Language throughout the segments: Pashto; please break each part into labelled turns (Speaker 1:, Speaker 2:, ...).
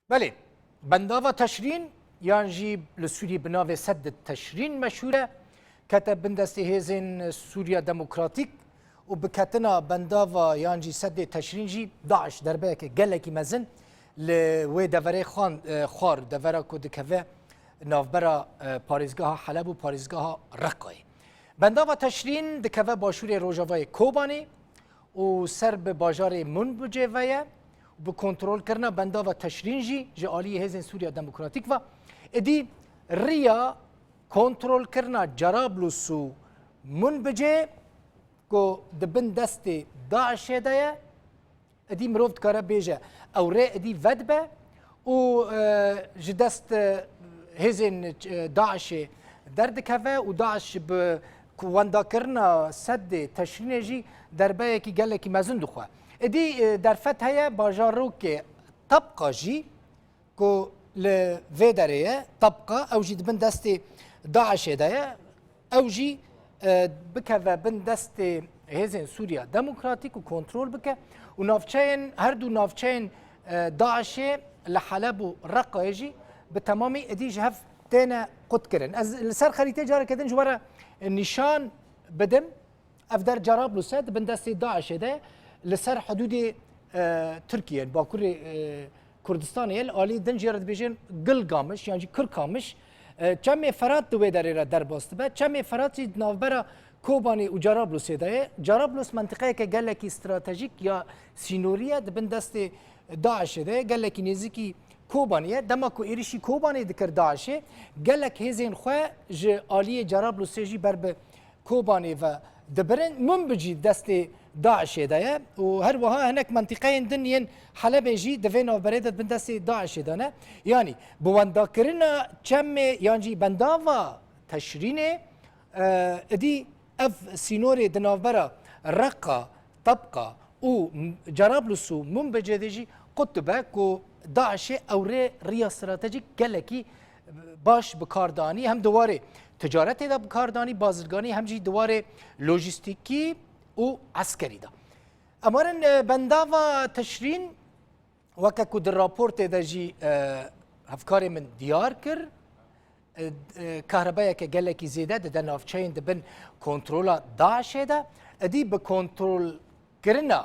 Speaker 1: بله بنداوا تشرین یان جی لسوری بناو سد تشرین مشهوره کتا بندستی هزین سوریا دموکراتیک و بکتنا بنداوا یان جی سد تشرین جی داعش دربه که گلکی مزن لوی دوره خوار دوره که دکوه نافبرا پاریزگاه حلب و پاریزگاه رقای بنداوا تشرین دکوه باشور روژاوای کوبانی و سر به باجار منبجه ویه به کنترل کردن بنداوا تشرین جی عالی هزین سوریا دموکراتیک و ادی ریا کنترل کردن جرابلس و منبجه کو دبن دست داعش دایه ادی مروفت کاره بیجه او ری ادی ودبه و جدست هزین داعش درد کفه و داعش به وندا کرنا سد تشرین جی دربه کی گله کی مزن دخواه ادی در فتح باجارو که طبقه جی کو لفيدريه طبقه او جي بن دست داعش دايا او جي بكذا بن دست هزين سوريا ديمقراطيك وكنترول بك ونافشين هردو نافشين داعش لحلب ورقه يجي بتمامي ادي جهف تانا قد كرن السر خريطه جاره كدن جوره النشان بدم افدر جرابلس بن دست داعش ده لسر حدود تركيا باكور کردستان یل عالی دن جرد بیشن گل گامش یعنی کر کامش چمی فرات دوی داره را در باست به چمی فراتی نوبرا کوبانی و جرابلس داره جرابلس منطقه که گلکی استراتژیک یا سینوریه دبن دست داعش ده گلکی نزدیکی کوبانیه دما کو ایریشی کوبانی دکر داعشه گلک هزین خو ج عالی جرابلس جی بر به کوبانی و دبرن منبجی دست داعش دايا وهر وها هناك منطقين دنيا حلب جي دفينا بريدة بندس داعش دانا يعني بونداكرنا كم يعني بنداوا تشرينه دي اف سينوري دنافبرا رقة طبقة و جرابلس منبجدجي قطبك و داعش او ريا استراتيجيك قالكي باش بكارداني هم دواره تجارت دا بكارداني بازرگاني هم جي دواره لوجستيكي و عسكري ده امرن بنداوا تشرين وكاكو در رابورت دا جي افكاري من ديار كر كهرباء كجلكي زياده ده نافچين دبن كنترولا داعش ده ادي بكنترول كرنا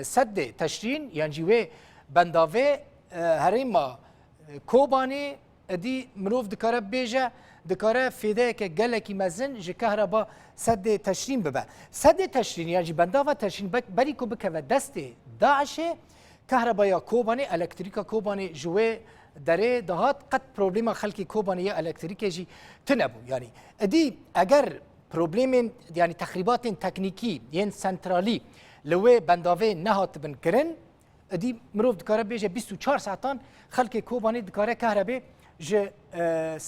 Speaker 1: سد تشرين يعني جوي بنداوي هريما كوباني ادي مروف دكاره بيجا دكاره فيده كجلكي مزن جي كهرباء سد تشرين ببا سد تشرين يعني بنداوا تشرين بريكو بكوا دست داعش كهرباء يا كوباني الكتريكا كوباني جوي دره دهات قد بروبليم خلقي كوباني يا الكتريكا جي تنبو يعني ادي اگر بروبليم يعني تخريبات تكنيكي ين سنترالي لو بنداوي نهات بن كرن ادي مروف دكاره بيجا 24 ساعتان خلقي كوباني دكاره كهرباء ج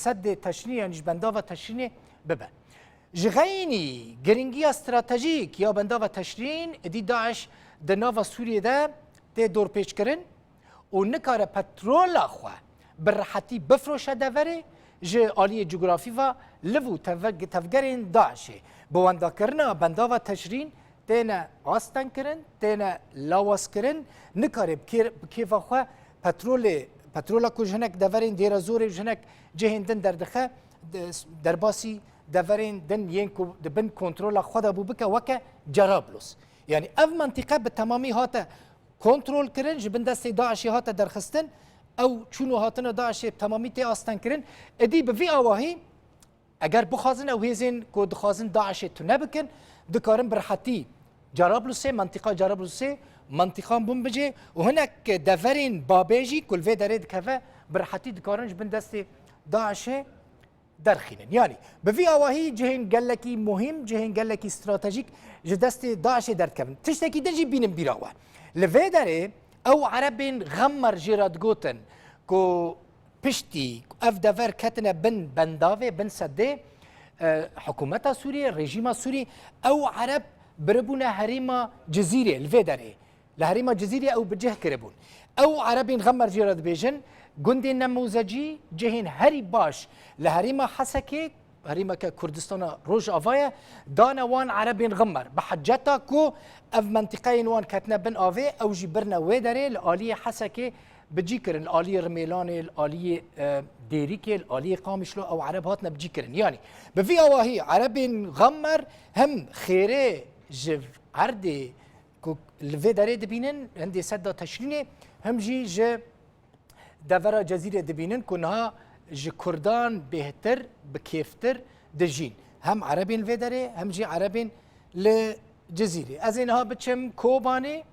Speaker 1: سد تشرين يعني بنداوا تشرين ببا جغيني جرينجيا استراتيجيك يا بنداوا تشرين دي داعش دنافا سوريا ده تي دور بيش كرن ونكاره بترول اخوا برحتي بفروش دوري ج آلية جغرافيا لفو تفجرين داعش بواندا كرنا بنداوا تشرين تينا آستان كرن تينا لاواس كرن نكاره بكيف اخوا پترولا کو جنک دورین دیر زوری جنک جهندن در دخه درباسی دورین دن ین کو دبن کنترل خدا بو بک وک جرابلس یعنی اف منطقه به تمامی هاته کنترل کرن جبن دست داعش هاته درخستن او چونو هاتن داعش تمامی تی آستان کرن ادی به وی اواهی اگر بخازن او هزین کو دخازن داعش تو نبکن دکارن برحتی جرابلس منطقه جرابلس منطقه بومبجي وهناك دفرين بابيجي كل في دريد كفا برحتي دكارنج بن دست داعش درخينن يعني بفي اواهي جهين قال لك مهم جهين قال لك استراتيجيك جدست داعش درد كفن تشتكي دجي بينم بيراوه لفي دري او عربين غمر جيراد جوتن كو بشتي اف دفر كتنا بن بنداوي بن سدي حكومه سوريا ريجيم سوري او عرب بربونا هريما جزيره الفيدري لهريما جزيره او بجه كربون او عربين غمر جيراد بيجن جندي نموذجي جهين هري باش لهريما حسكي هريما كردستان روج افايا دانا وان عربين غمر بحجتا كو اف منطقين وان كتنا بن افي او جبرنا ويدري الاليه حسكي بجي كرن الآلية رميلاني الآلية ديريكي الآلية قامشلو أو عرب هاتنا بجي كرن يعني بفي أواهي عرب غمر هم خيري جف عردي الفي داري دبينن عندي سدة تشريني هم جي دفرة جزيرة دبينن كونها جي كردان بهتر بكيفتر دجين هم عربين الفي داري هم جي عربين لجزيرة أزينها بتشم كوباني